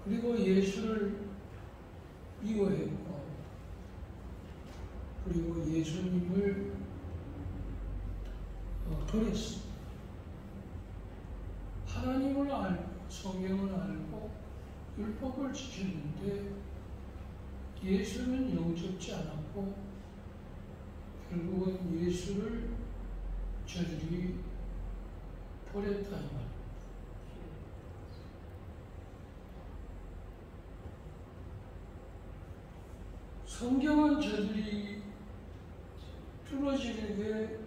그리고 예수를 미워했고, 그리고 예수님을 버렸습니다. 하나님을 알고 성경을 알고 율법을 지켰는데 예수는 영접지 않았고 결국은 예수를 저들이 버렸다 이 말입니다. 성경은 저들이 뚫어지게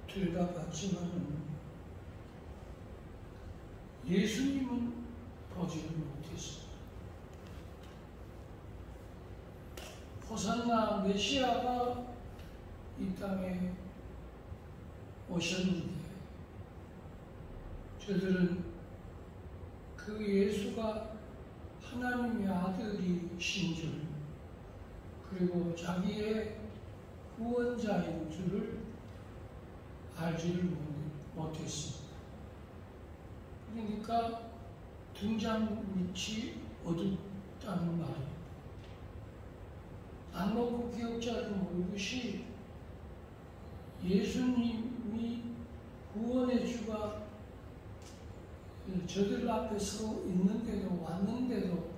들여다봤지만 예수님은 보지를 못했습니다. 호산나 메시아가 이 땅에 오셨는데 저들은 그 예수가 하나님의 아들이신 줄, 그리고 자기의 구원자인 줄을 알지를 못했습니다. 그러니까 등잔 밑이 어둡다는 말입니다. 안목구 기억자는 모르듯이 예수님이 구원의 주가 저들 앞에 서 있는데도 왔는데도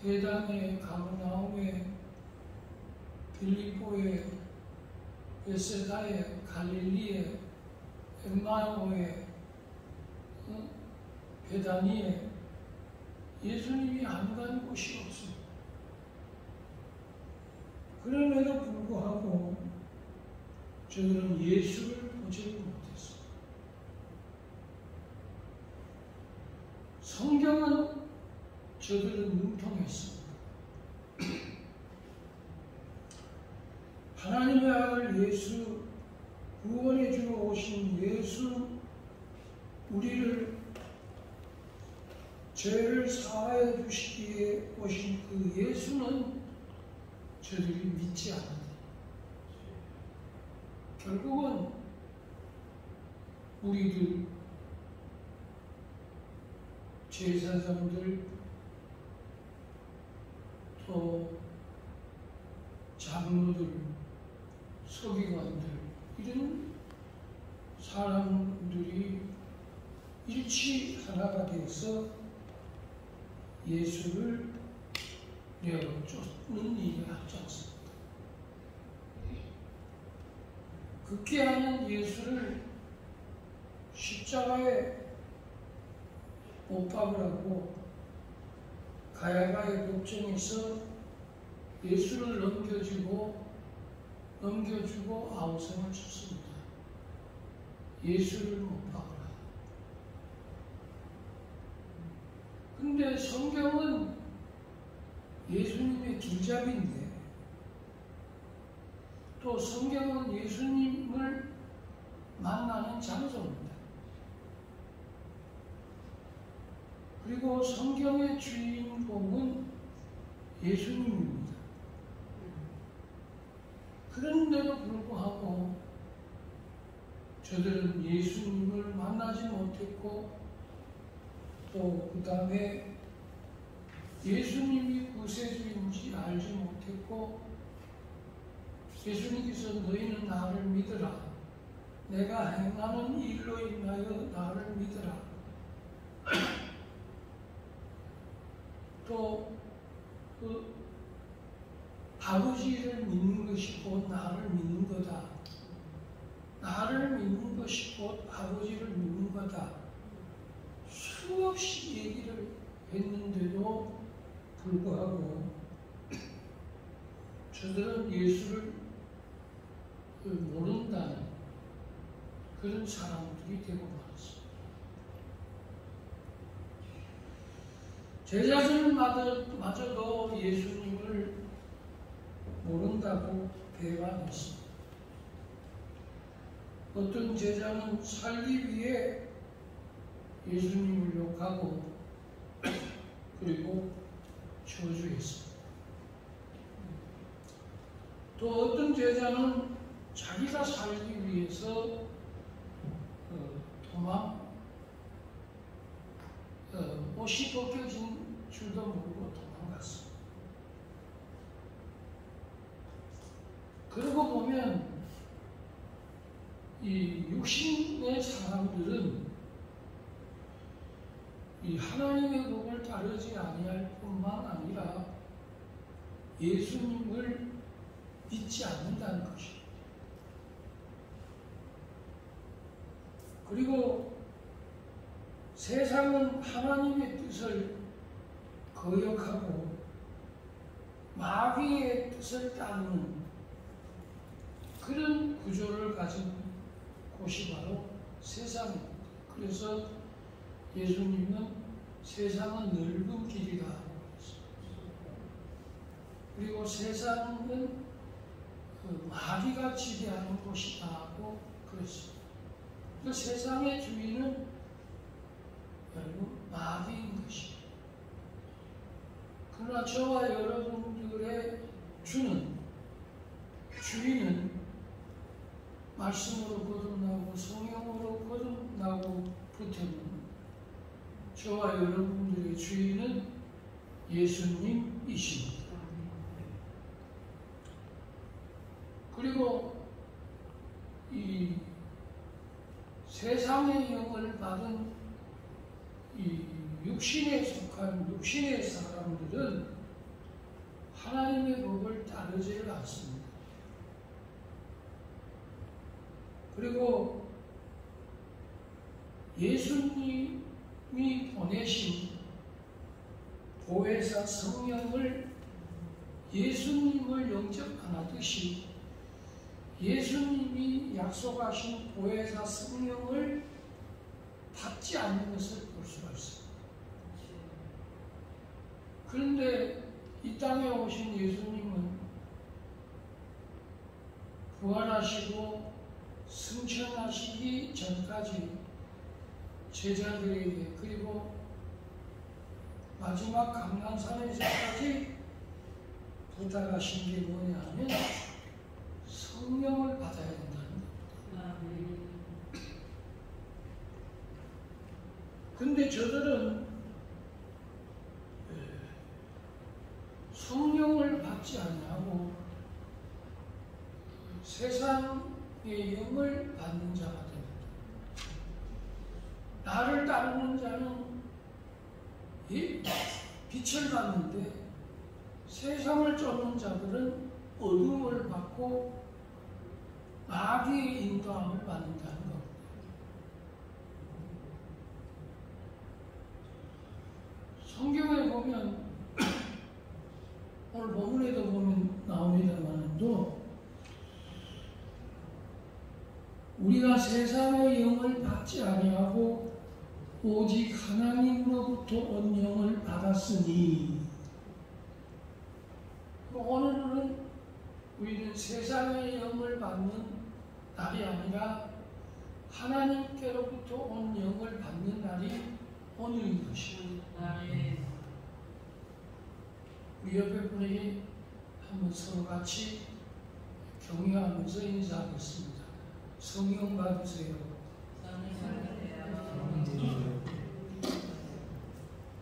회당에, 가버나움에, 빌립보에, 베세다에, 갈릴리에, 엠마오에, 베다니에 예수님이 안 간 곳이 없습니다. 그럼에도 불구하고 저들은 예수를 보지 못했습니다. 성경은 저들은 능통했습니다. 하나님의 아들 예수, 구원해 주러 오신 예수, 우리를 죄를 사하여 주시기에 오신 그 예수는 저들이 믿지 않는다. 결국은 우리들 제사장들 또 장로들, 서기관들 이런 사람들이 일치 하나가 돼서 예수를 내어 쫓는 일을 하지 않습니다. 극기하는 예수를 십자가에 못 박으라고 가야바의 법정에서 예수를 넘겨주고 아우성을 쳤습니다. 예수를 못 박으라. 근데 성경은 예수님의 길잡이인데 또 성경은 예수님을 만나는 장소입니다. 그리고 성경의 주인공은 예수님입니다. 그런데도 불구하고 저들은 예수님을 만나지 못했고 또 그 다음에 예수님이 구세주인지 알지 못했고 예수님께서 너희는 나를 믿으라. 내가 행하는 일로 인하여 나를 믿으라. 또 그 아버지를 믿는 것이 곧 나를 믿는 거다. 나를 믿는 것이 곧 아버지를 믿는 거다. 수없이 얘기를 했는데도 불구하고 저들은 예수를 모른다는 그런 사람들이 되고 말았습니다. 제자들마저도 예수님을 모른다고 배반했습니다. 어떤 제자는 살기 위해 예수님을 욕하고 그리고 저주했습니다. 또 어떤 제자는 자기가 살기 위해서 옷이 벗겨진 줄도 모르고 도망갔어. 그러고 보면 이 육신의 사람들은 이 하나님의 법을 따르지 아니할 뿐만 아니라 예수님을 믿지 않는다는 것입니다. 그리고 세상은 하나님의 뜻을 거역하고 마귀의 뜻을 따르는 그런 구조를 가진 곳이 바로 세상입니다. 그래서 예수님은 세상은 넓은 길이다 하고 그랬습니다. 그리고 세상은 마귀가 지배하는 곳이다 하고 그랬습니다. 그 세상의 주인은 여러분 마귀인 것입니다. 그러나 저와 여러분들의 주인은 말씀으로 거듭나고 성령으로 거듭나고 붙으면 저와 여러분들의 주인은 예수님이십니다. 그리고 이 세상의 영을 받은 이 육신에 속한 육신의 사람들은 하나님의 법을 따르지를 않습니다. 그리고 예수님이 보내신 보혜사 성령을 예수님을 영접하듯이 예수님이 약속하신 보혜사 성령을 받지 않는 것을 볼 수가 있습니다. 그런데 이 땅에 오신 예수님은 부활하시고 승천하시기 전까지 제자들에게 그리고 마지막 감람산에서까지 부탁하신 게 뭐냐 하면 성령을 받아야 된다는 겁니다. 근데 저들은 성령을 받지 아니하고 세상의 영을 받는 자가 됩니다. 나를 따르는 자는 빛을 받는데 세상을 쫓는 자들은 어둠을 받고 마귀의 인도함을 받는다는 겁니다. 성경에 보면 오늘 본문에도 보면 나옵니다만도 우리가 세상의 영을 받지 아니하고 오직 하나님으로부터 온 영을 받았으니 오늘은 우리는 세상의 영을 받는 날이 아니라 하나님께로부터 온 영을 받는 날이 오늘인 것입니다. 우리 옆에 분에게 한번 서로 같이 경외하면서 인사하겠습니다. 성령 받으세요.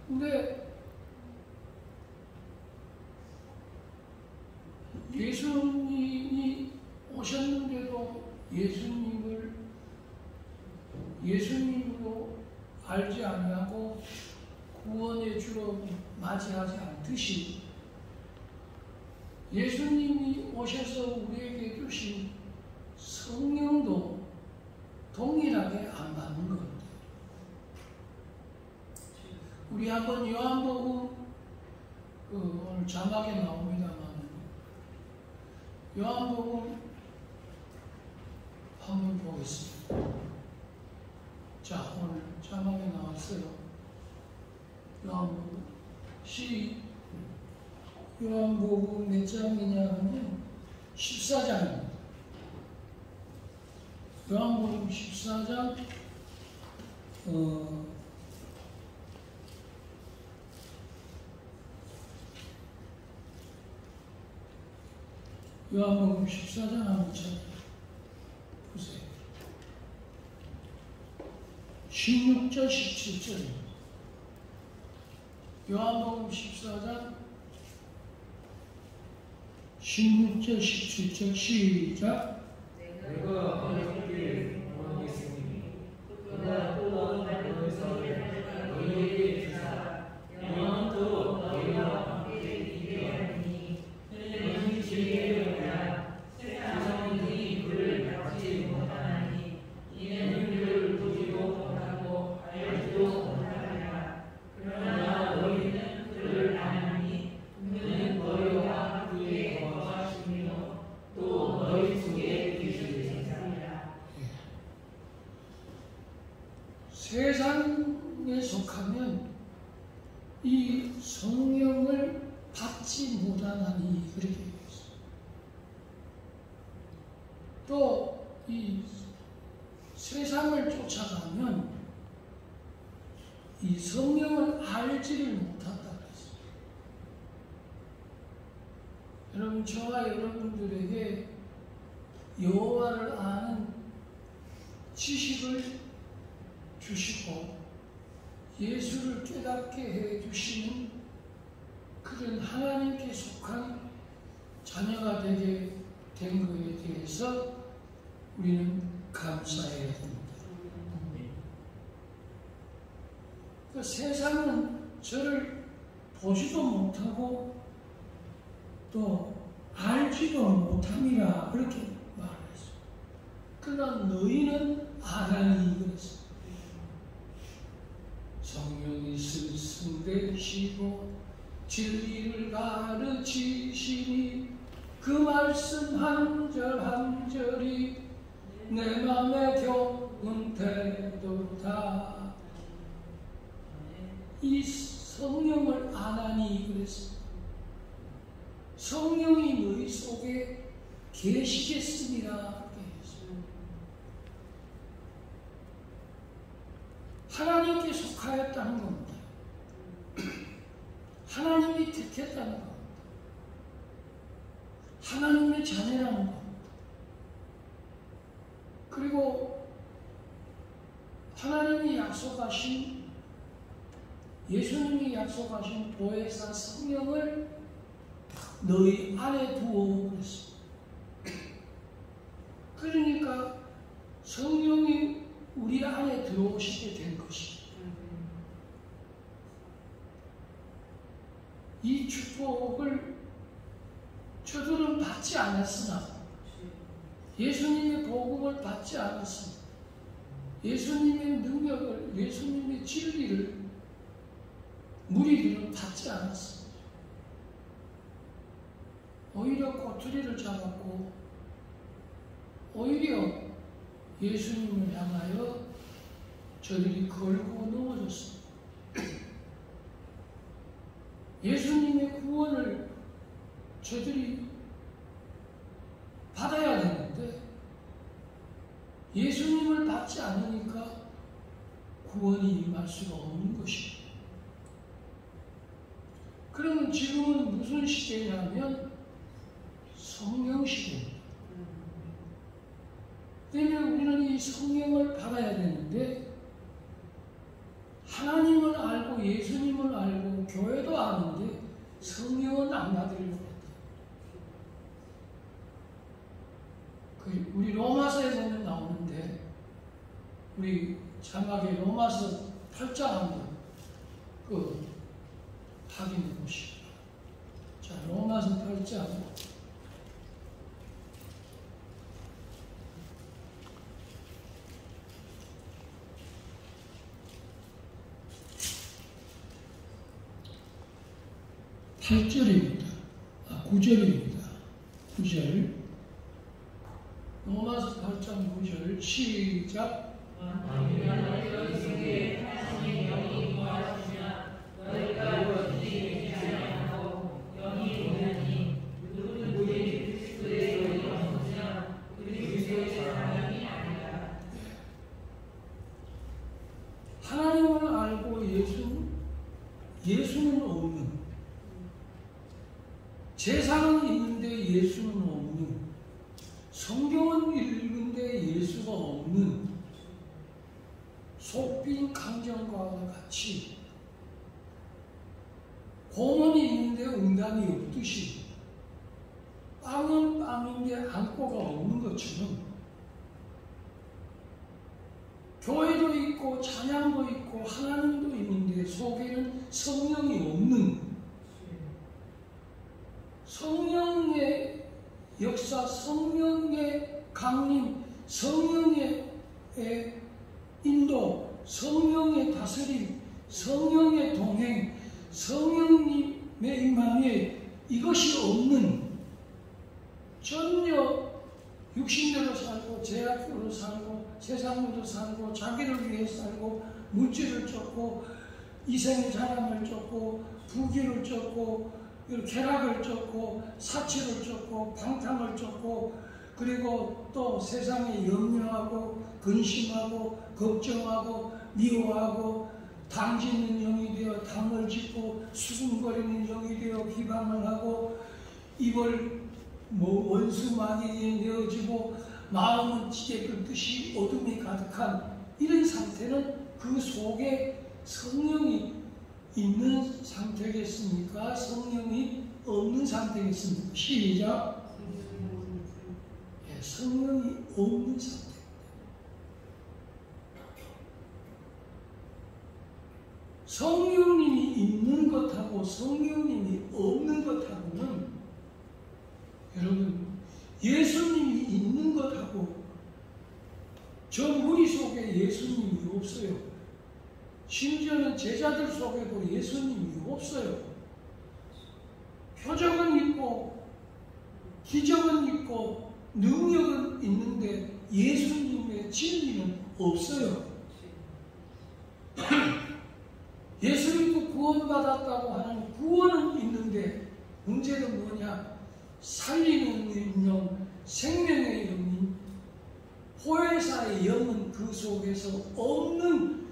근데 예수님이 오셨는데도 예수님으로 알지 아니하고 구원의 주로 맞이하지 않듯이 예수님이 오셔서 우리에게 주신 성령도 동일하게 안 받는 겁니다. 우리 한번 요한복음 오늘 자막에 나옵니다만 요한복음 한번 보겠습니다. 자, 오늘 자막에 나왔어요. 요한복음 요한복음 몇 장이냐 하면 14장입니다. 요한복음 14장 요한복음 14장 한번 보세요. 16절 17절입니다. 요한복음 14장 16절 17절 시작. 내가 너희에게 명하겠으니 그가 또 다른 너희에서 너희에게 주사 영원토록 너희와 함께 있게 하리니 너희 지혜로야 세상은 이 불을 받지 못하나니 이는 그를 보지도 못하고 알지도 못하리라. 그러나 너희는 그를 아나니 그는 너희와 함께 거하시며 또 너희 속에 계시리라. 세상에 속하면 이 성령을 받지 못하나니 그렇게 얘기했어요. 또 이 세상을 쫓아가면 이 성령을 알지를 못한다 그랬어요. 여러분, 저와 여러분들에게 여호와를 아는 지식을 주시고 예수를 깨닫게 해 주시는 그런 하나님께 속한 자녀가 되게 된 것에 대해서 우리는 감사해야 됩니다. 그 세상은 저를 보지도 못하고 또 알지도 못함이라 그렇게 말했어요. 그러나 너희는 아나니 그랬어요. 성령이 스승되시고 진리를 가르치시니 그 말씀 한 절 한 절이 내 맘에 교훈되도다. 이 성령을 아나니 그랬어요. 성령이 너희 속에 계시겠습니다. 그렇게 했어요. 하나님께 속하였다는 겁니다. 하나님이 택했다는 겁니다. 하나님의 자녀라는 겁니다. 그리고 하나님이 약속하신, 예수님이 약속하신 보혜사 성령을 너희 안에 두어 그랬어요. 그러니까 성령이 우리 안에 들어오시게 된 것입니다. 이 축복을 저들은 받지 않았으나, 예수님의 복음을 받지 않았습니다. 예수님의 능력을, 예수님의 진리를 무리들은 받지 않았습니다. 오히려 꼬투리를 잡았고, 오히려 예수님을 향하여 저들이 걸고 넘어졌습니다. 예수님의 구원을 저들이 받아야 되는데 예수님을 받지 않으니까 구원이 임할 수가 없는 것입니다. 그러면 지금은 무슨 시대냐면 성령 시대입니다. 때문에 우리는 이 성령을 받아야 되는데 하나님을 알고 예수님을 알고 교회도 아는데 성령은 안 받으려고 했다. 우리 로마서에 보면 나오는데 우리 자막에 로마서 8장 한번 확인해 보시죠. 자, 로마서 8장 8절입니다. 9절입니다. 9절. 로마서 8장 9절 시작. 하나님을 알고 예수는 없는, 제사는 있는데 예수는 없는, 성경은 읽는데 예수가 없는 속빈 강정과 같이 응답이 없듯이 빵은 빵인데 안고가 없는 것처럼 교회도 있고 찬양도 있고 하나님도 있는데 속에는 성령이 없는, 성령의 역사, 성령의 강림, 성령의 인도, 성령의 다스림, 성령의 동행, 성령님의 임함에 이것이 없는, 전혀 육신대로 살고 제약으로 살고 세상으로 살고 자기를 위해 살고 물질을 쫓고 이생의 자랑을 쫓고 부귀를 쫓고 쾌락을 쫓고 사치를 쫓고 방탕을 쫓고 그리고 또 세상에 염려하고 근심하고 걱정하고 미워하고 당짓는 영이 되어 당을 짓고 수군거리는 영이 되어 비방을 하고 입을 원수 마귀에 내어지고 마음은 지게 끓듯이 어둠이 가득한 이런 상태는 그 속에 성령이 있는 상태겠습니까? 성령이 없는 상태겠습니까? 시작. 예, 성령이 없는 상태. 성령님이 있는 것하고 성령님이 없는 것하고는, 여러분, 예수님이 있는 것하고 저 무리 속에 예수님이 없어요. 심지어는 제자들 속에도 예수님이 없어요. 표적은 있고 기적은 있고 능력은 있는데 예수님의 진리는 없어요. 예수 믿고 구원받았다고 하는 구원은 있는데 문제는 뭐냐? 살리는 영, 생명의 영인 보혜사의 영은 그 속에서 없는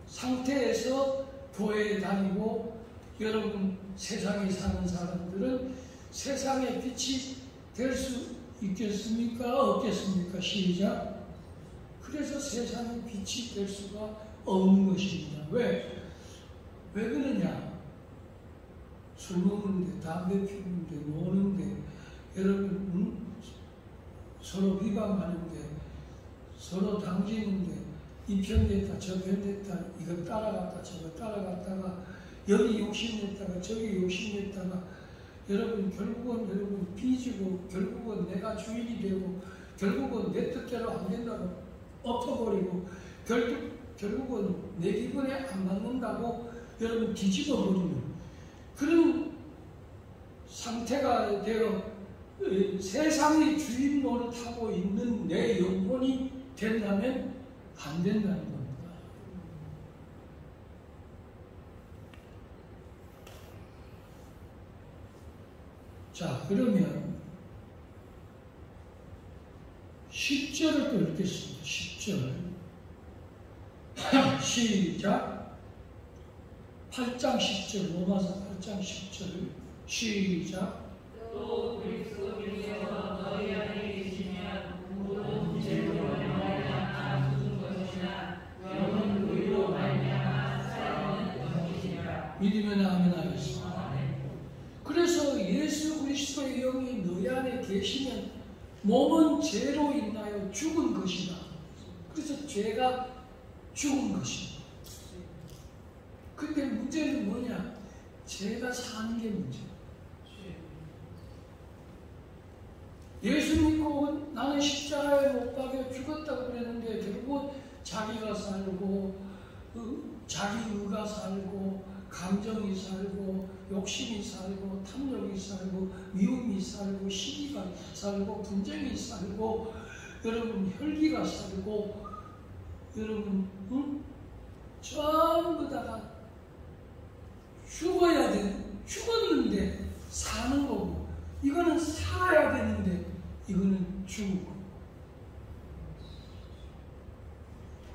상태에서 교회에 다니고, 여러분 세상에 사는 사람들은 세상의 빛이 될 수 있겠습니까? 없겠습니까? 시작. 그래서 세상의 빛이 될 수가 없는 것입니다. 왜 그러냐? 술 먹는데, 담배 피우는데, 노는데, 여러분 서로 비방하는데, 서로 당지는데, 이 편 됐다 저 편 됐다, 이거 따라갔다 저거 따라갔다가 여기 욕심냈다가 저기 욕심냈다가, 여러분 결국은 여러분 삐지고 결국은 내가 주인이 되고 결국은 내 뜻대로 안 된다고 엎어버리고 결국은 내 기분에 안 맞는다고 여러분 뒤집어버리는 그런 상태가 되어 세상의 주인 노릇하고 있는 내 영혼이 된다면 안 된다는 겁니다. 자, 그러면 10절을 또 읽겠습니다. 10절 시작. 8장 10절, 로마서 8장 10절 시작. 또 그리스도께서 너희 안에 계시면 모든 죄로 말미암아 죽은 것이나 영은 의로 말미암아 살아있는 것이니라. 믿으면 아멘 하겠습니다. 그래서 예수 그리스도의 영이 너희 안에 계시면 몸은 죄로 인하여 죽은 것이다. 그래서 죄가 죽은 것이다. 근데 문제는 뭐냐? 죄가 사는 게 문제야. 예수 믿고 나는 십자가에 못 박혀 죽었다고 그랬는데 결국 자기가 살고 자기 의가 살고 감정이 살고 욕심이 살고 탐욕이 살고 미움이 살고 시기가 살고 분쟁이 살고 여러분 혈기가 살고 여러분 전부 다가 죽어야 돼. 죽었는데 사는 거고, 이거는 살아야 되는데 이거는 죽고,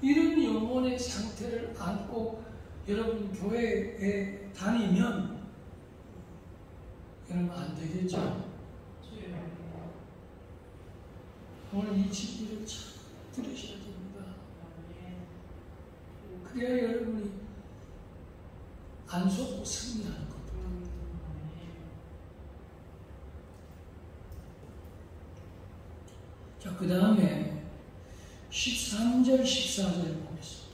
이런 영혼의 상태를 안고 여러분 교회에 다니면 여러분 안 되겠죠. 오늘 이 진리를 잘 들으셔야 됩니다. 그래야 여러분이 안 속고 승리하는 겁니다. 자, 그 다음에 13절, 14절 보겠습니다.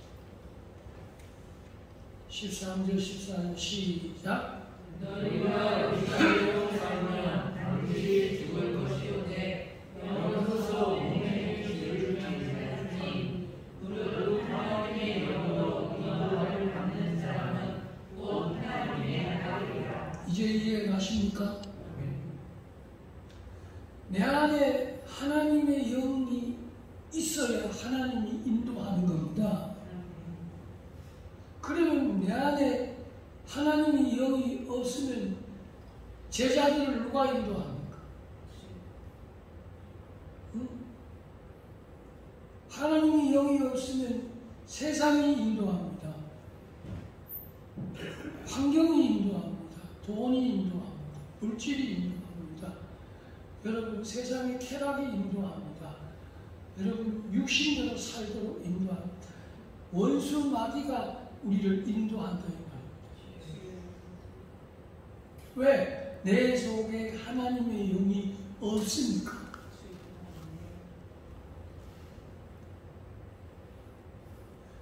13절, 14절 시작. 너희가 육신으로 살면 반드시 죽을 것이오되 영으로서 몸의 길을 주니 무릇 하나님의 영으로 인도함을 받는 사람은 곧 하나님의 아들이라. 이제 이해 가십니까? 내 안에 하나님의 영이 있어야 하나님이 인도하는 겁니다. 그러면 내 안에 하나님의 영이 없으면 제자들을 누가 인도합니까? 응? 하나님의 영이 없으면 세상이 인도합니다. 환경이 인도합니다. 돈이 인도합니다. 물질이 인도합니다. 여러분, 세상의 쾌락이 인도합니다. 여러분, 육신대로 살도록 인도합니다. 원수 마귀가 우리를 인도한다 이 말입니다. 왜? 내 속에 하나님의 영이 없으니까.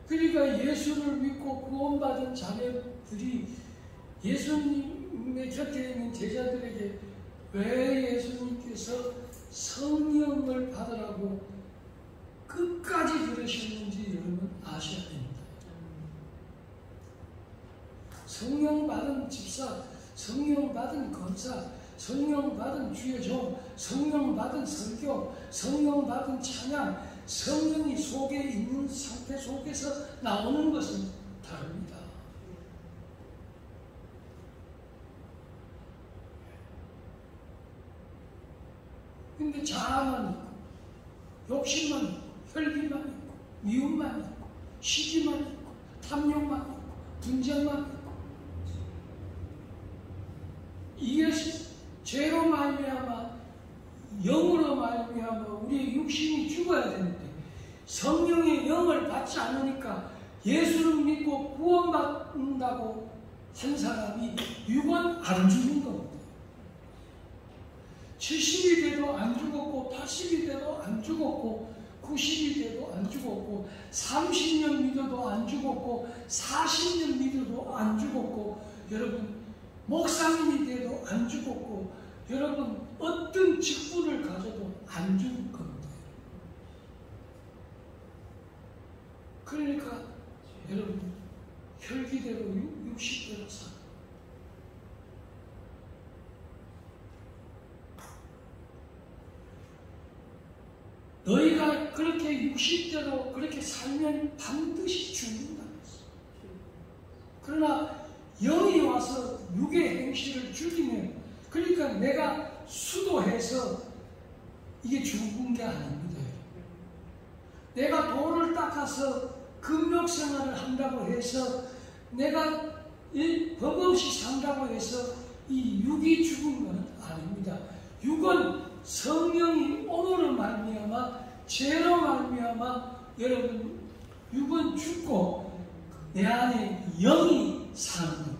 그러니까 예수를 믿고 구원받은 자녀들이 예수님의 곁에 있는 제자들에게 왜 예수님께서 성령을 받으라고 끝까지 그러셨는지 여러분 아셔야 됩니다. 성령 받은 집사, 성령 받은 권사, 성령 받은 주의 종, 성령 받은 설교, 성령 받은 찬양, 성령이 속에 있는 상태 속에서 나오는 것은 다릅니다. 근데 자아만 있고, 욕심만 있고, 혈기만 있고, 미움만 있고, 시기만 있고, 탐욕만 있고, 분쟁만 있고, 이것이 죄로 말미암아 영으로 말미암아 우리의 육신이 죽어야 되는데 성령의 영을 받지 않으니까 예수를 믿고 구원받는다고 한 사람이 육은 안 죽는 겁니다. 70이 돼도 안 죽었고 80이 돼도 안 죽었고 90이 돼도 안 죽었고 30년 믿어도 안 죽었고 40년 믿어도 안 죽었고 여러분 목사님이 돼도 안 죽었고 여러분 어떤 직분을 가져도 안 죽을 겁니다. 그러니까 여러분 혈기대로 육식대로 사. 너희가 그렇게 육식대로 그렇게 살면 반드시 죽는다. 그러나 영이 와서 육의 행실을 죽이면 그러니까 내가 수도해서 이게 죽은 게 아닙니다. 내가 돌을 닦아서 금욕 생활을 한다고 해서 내가 법 없이 산다고 해서 이 육이 죽은 것은 아닙니다. 육은 성령이 오므로 말미암아 죄로 말미암아 여러분 육은 죽고 내 안에 영이 사는 겁니다.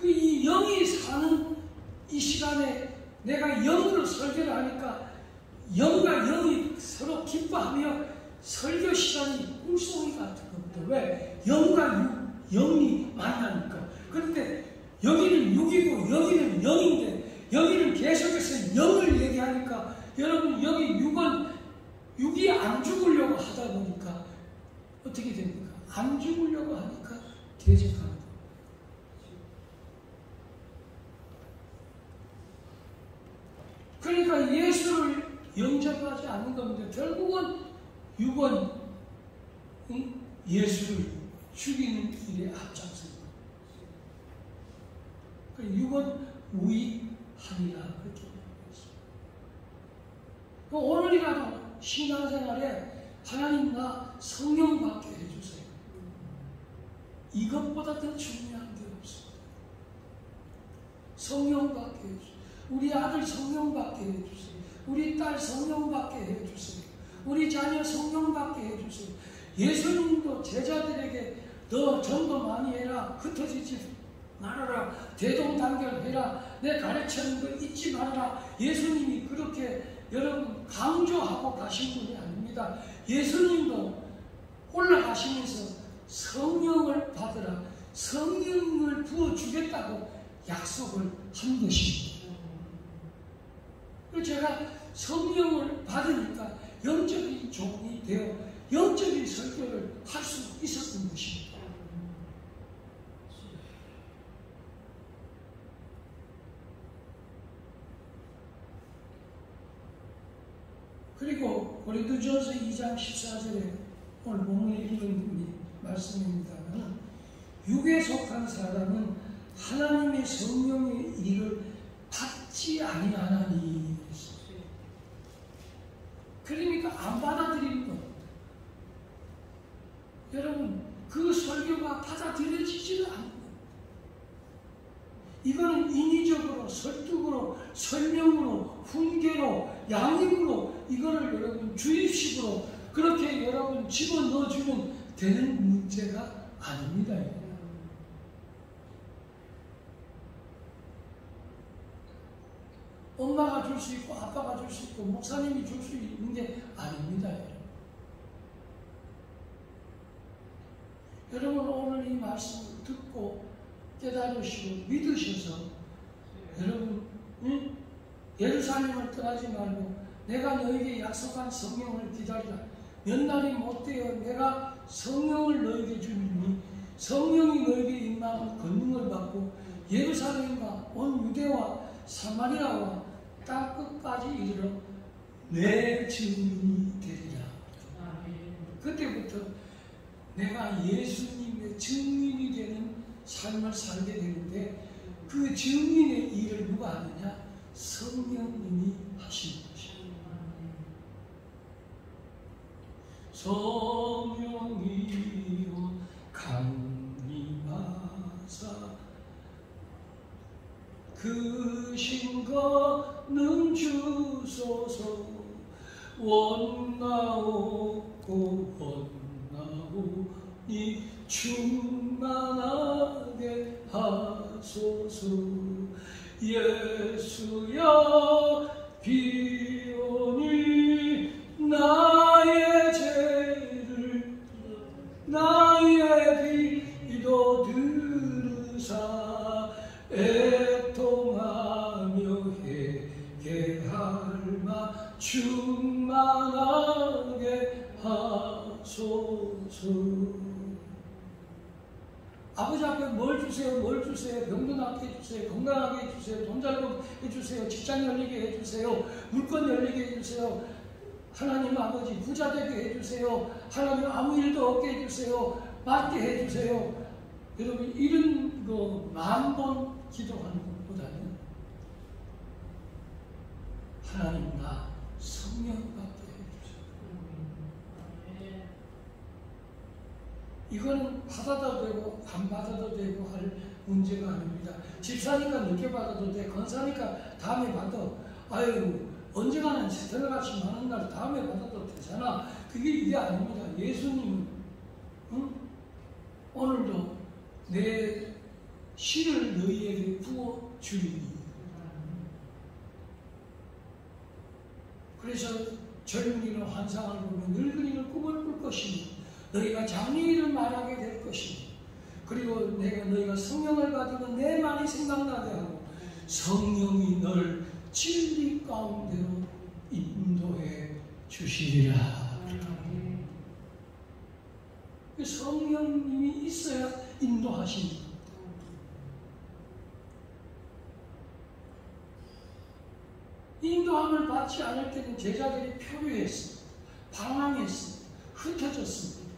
이 영이 사는 이 시간에 내가 영으로 설교를 하니까 영과 영이 서로 기뻐하며 설교 시간이 꿀송이 같은 겁니다. 왜? 영과 영이 만나니까. 그런데 여기는 육이고 여기는 영인데 여기는 계속해서 영을 얘기하니까 여러분 여기 육이 안 죽으려고 하다 보니까 어떻게 됩니까? 안 죽으려고 하니까 대적하는 겁니다. 그러니까 예수를 영접하지 않는 겁니다. 결국은 육은 예수를 죽이는 일에 앞장섭니다. 육은 무익하니라 그렇게 말했습니다. 오늘이라도 신앙생활에 하나님 나 성령 받게 해주세요. 이것보다 더 중요한 게 없습니다. 성령 받게 해주세요. 우리 아들 성령 받게 해주세요. 우리 딸 성령 받게 해주세요. 우리 자녀 성령 받게 해주세요. 예수님도 제자들에게 너 전도 많이 해라. 흩어지지 말아라. 대동단결해라. 내 가르치는 거 잊지 말아라. 예수님이 그렇게 여러분 강조하고 가신 분이 아닙니다. 예수님도 올라가시면서 성령을 받으라. 성령을 부어주겠다고 약속을 한 것입니다. 그래서 제가 성령을 받으니까 영적인 종이 되어 영적인 설교를 할 수 있었던 것입니다. 그리고 고린도전서 2장 14절에 오늘 본문에 읽은 말씀입니다만 육에 속한 사람은 하나님의 성령의 일을 받지 아니하나니. 그러니까 안 받아들이는 겁니다. 여러분 그 설교가 받아들여지지는 않는 겁니다. 이거는 인위적으로 설득으로 설명으로 훈계로 양육으로 이거를 여러분 주입식으로 그렇게 여러분 집어넣어주면 되는 문제가 아닙니다. 엄마가 줄 수 있고 아빠가 줄 수 있고 목사님이 줄 수 있는 게 아닙니다. 여러분 오늘 이 말씀을 듣고 깨달으시고 믿으셔서 여러분 예루살렘을 떠나지 말고 내가 너에게 약속한 성령을 기다리라. 몇 날이 못 되어 내가 성령을 너에게 주니 성령이 너에게 임하는 권능을 받고 예루살렘과 온 유대와 사마리아와 땅 끝까지 이르러 내 증인이 되리라. 그때부터 내가 예수님의 증인이 되는 삶을 살게 되는데 그 증인의 일을 누가 하느냐? 성령님이 하시는 것입니다. 성령이여 강림하사 그 신거는 주소서. 원나오고 원나오니 충만하게 하소서. 예수여 비오니 나의 죄를 나의 비도 들으사 애통하며 회개할마 충만하게 하소서. 아버지 앞에 뭘 주세요? 뭘 주세요? 병도 낫게 해주세요. 건강하게 해주세요. 돈 잘 벌게 해주세요. 직장 열리게 해주세요. 물건 열리게 해주세요. 하나님 아버지 부자 되게 해주세요. 하나님 아무 일도 없게 해주세요. 맞게 해주세요. 여러분 이런 거 만 번 기도하는 것보다는 하나님 나 성령 받게 해주세요. 이거는 받아도 되고 안 받아도 되고 할 문제가 아닙니다. 집사니까 늦게 받아도 돼. 건사니까 다음에 받아. 아유 언젠가는 새들같이 많은 날 다음에 받아도 되잖아. 이게 아닙니다. 예수님은 오늘도 내 씨를 너희에게 부어주리니. 그래서 젊은이는 환상을 보며 늙은이는 꿈을 꿀 것이니 너희가 장래일을 말하게 될 것이니 그리고 너희가 성령을 받으면 내 말이 생각나게 하고 성령이 널 진리 가운데로 인도해 주시리라. 성령님이 있어야 인도하십니다. 인도함을 받지 않을 때는 제자들이 표류했습니다. 방황했습니다. 흩어졌습니다.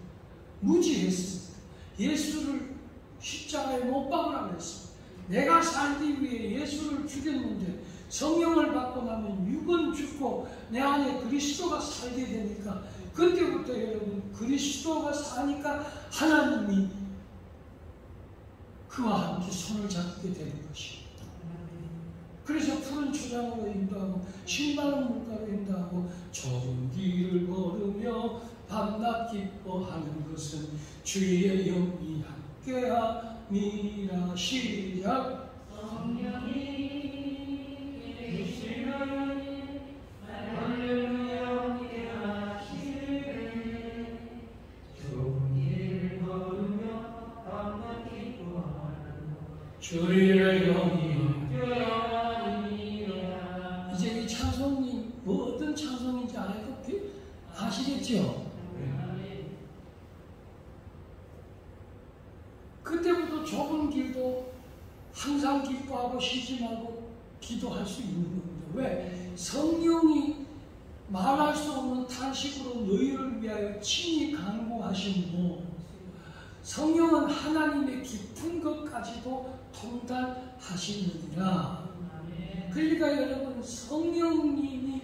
무지했습니다. 예수를 십자가에 못 박으라고 했습니다. 내가 살기 위해 예수를 죽였는데 성령을 받고 나면 육은 죽고 내 안에 그리스도가 살게 되니까 그때부터 여러분 그리스도가 사니까 하나님이 그와 함께 손을 잡게 되는 것입니다. 그래서 푸른 초장으로 인도하고 신바른 물가로 인도하고 좁은 길을 걸으며 밤낮 기뻐하는 것은 주의 영이 함께 함께함이라. 시작. 성령이 계시나니 할렐루야 함께하시네. 좋은 일 걸으며 밤낮 기뻐하는 주의 영이. 영원이라. 이제 이 찬송이 뭐 어떤 찬송인지 아시겠죠? 그때부터 좁은 길도 항상 기뻐하고 쉬지 말고 기도할 수 있는 겁니다. 왜? 성령이 말할 수 없는 탄식으로 너희를 위하여 친히 간구하시고, 성령은 하나님의 깊은 것까지도 통달하시느니라. 그러니까 여러분, 성령님이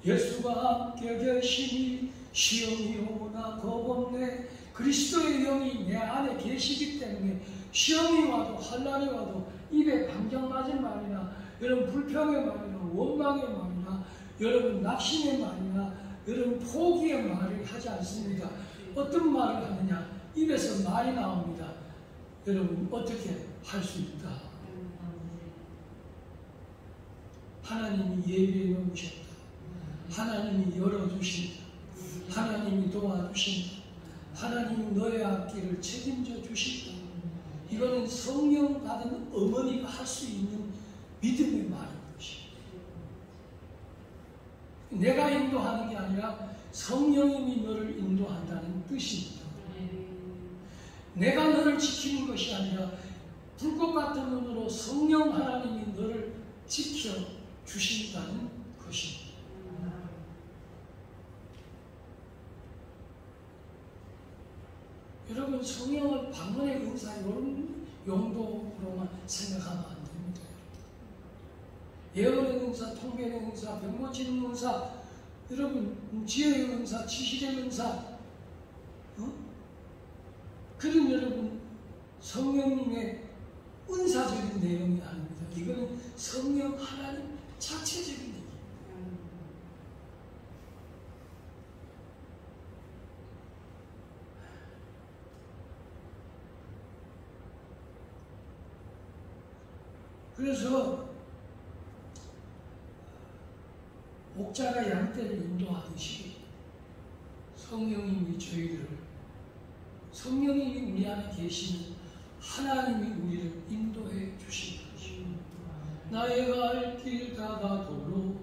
예수가 함께 계시니 시험이 오나 겁없네. 그리스도의 영이 내 안에 계시기 때문에 시험이 와도 환난이 와도 입에 방정 맞은 말이나 여러분 불평의 말이나 원망의 말이나 여러분 낙심의 말이나 여러분 포기의 말을 하지 않습니다. 어떤 말을 하느냐? 입에서 말이 나옵니다. 여러분 어떻게 할 수 있다? 하나님이 예비해 놓으셨다. 하나님이 열어주신다. 하나님이 도와주신다. 하나님이 너의 앞길을 책임져 주신다. 이거는 성령 받은 어머니가 할 수 있는 믿음의 말인 것입니다. 내가 인도하는 게 아니라 성령님이 너를 인도한다는 뜻입니다. 내가 너를 지키는 것이 아니라 불꽃 같은 눈으로 성령 하나님이 너를 지켜 주신다는 것입니다. 여러분, 성령을 방언의 은사 이런 용도로만 생각하면 안 됩니다. 예언의 은사, 통변의 은사, 병 고치는 은사, 여러분 지혜의 은사, 지식의 은사, 그런 여러분 성령님의 은사적인 내용이 아닙니다. 이거는 성령 하나님 자체적인 얘기입니다. 그래서 목자가 양떼를 인도하듯이 성령님이 저희들을, 성령님이 우리 안에 계시는 하나님이 우리를 인도해 주신 것입니다. 나의 갈 길 다가도로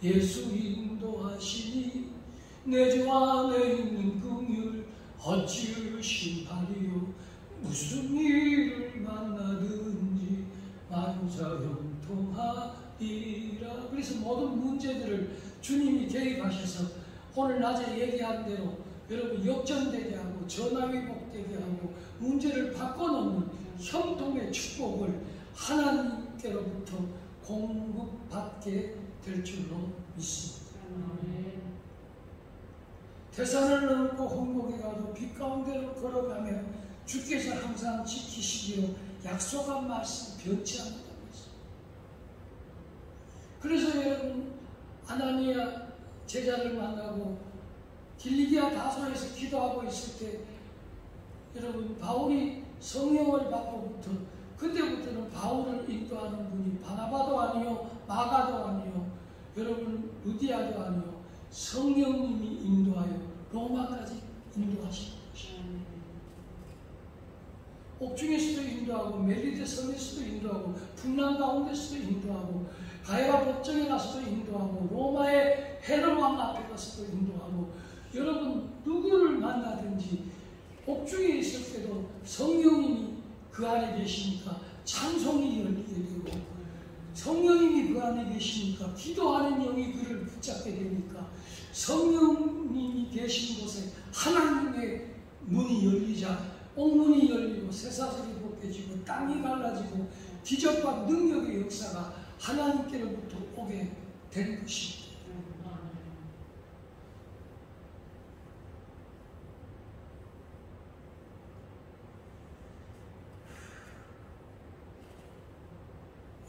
예수 인도하시니 내 주 안에 있는 긍휼 어찌 의심하리요. 무슨 일을 만나든지 만사 형통하리라. 그래서 모든 문제들을 주님이 개입하셔서 오늘 낮에 얘기한 대로 여러분 역전되게 하고 전화위복되게 하고 문제를 바꿔놓는 형통의 축복을 하나님께로부터 공급받게 될 줄로 믿습니다. 태산을 넘고 홍목에 가도 빛 가운데로 걸어가며 주께서 항상 지키시기로 약속한 말씀 변치 않는다고 했습니다. 그래서 여러분 아나니아 제자를 만나고 길리기아 다소에서 기도하고 있을 때 여러분 바울이 성령을 받고부터 그때부터는 바울을 인도하는 분이 바나바도 아니요 마가도 아니요 여러분 루디아도 아니요 성령님이 인도하여 로마까지 인도하신 것입니다. 옥중에서도 인도하고 멜리데 섬에서도 인도하고 풍랑 가운데서도 인도하고 가야바 법정에 가서도 인도하고 로마의 헤롯 왕 앞에 가서도 인도하고 여러분 누구를 만나든지 옥중에 있을 때도 성령님이 그 안에 계시니까 찬송이 열리게 되고 성령님이 그 안에 계시니까 기도하는 영이 그를 붙잡게 되니까 성령님이 계신 곳에 하나님의 문이 열리자 옥문이 열리고 새사슬이 벗겨지고 땅이 갈라지고 기적과 능력의 역사가 하나님께로부터 오게 된 것입니다.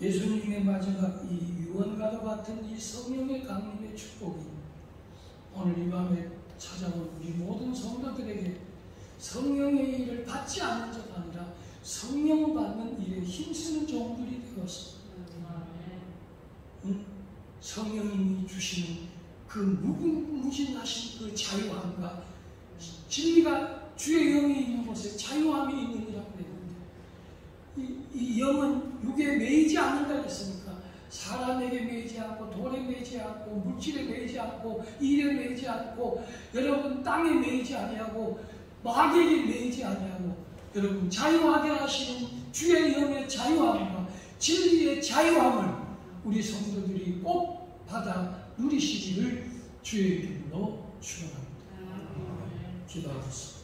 예수님의 마지막 이 유언과도 같은 이 성령의 강림의 축복이 오늘 이 밤에 찾아온 우리 모든 성도들에게 성령의 일을 받지 않는 자가 아니라 성령 받는 일에 힘쓰는 종들이 되었습니다. 성령님이 주시는 그 무궁무진하신 그 자유함과 진리가 주의 영이 있는 곳에 자유함이 있는 이라고 했는데, 이 영은 육에 매이지 않는다 했으니까 사람에게 매이지 않고 돌에 매이지 않고 물질에 매이지 않고 일에 매이지 않고 여러분 땅에 매이지 아니하고 마귀에게 매이지 아니하고 여러분 자유하게 하시는 주의 영의 자유함과 진리의 자유함을 우리 성도들이 꼭 받아 누리시기를 주의 이름으로 축원합니다. 기도하겠습니다.